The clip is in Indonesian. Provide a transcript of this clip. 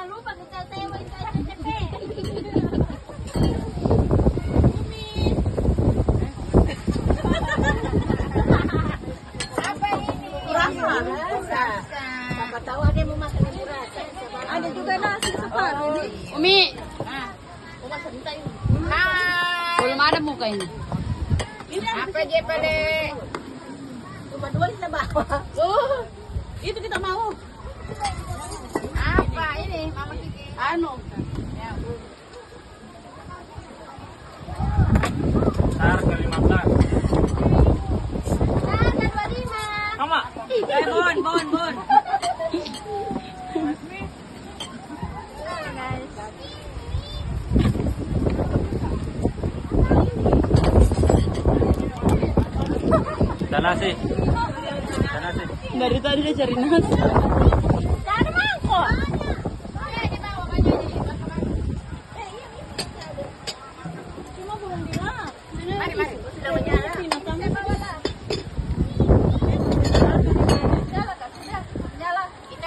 lupa kita sewa KTP. Apa ini? Rasa. Siapa tahu ada yang mau makan ibu rasa. Ada juga nasi separuh. Umi, Udah sebentar ini. belum ada muka ini. Apa aja pada? Cuma dua kita bawa. Itu kita mau. Apa ini? Mama Kiki. Anu. Harga 15. Harga 25. Sama. Bon. Dan nasi. Dan nasi. Dari tadi dia cari nasi. Ada mangkok. Cuma belum bilang. Mari. Sudah banyak.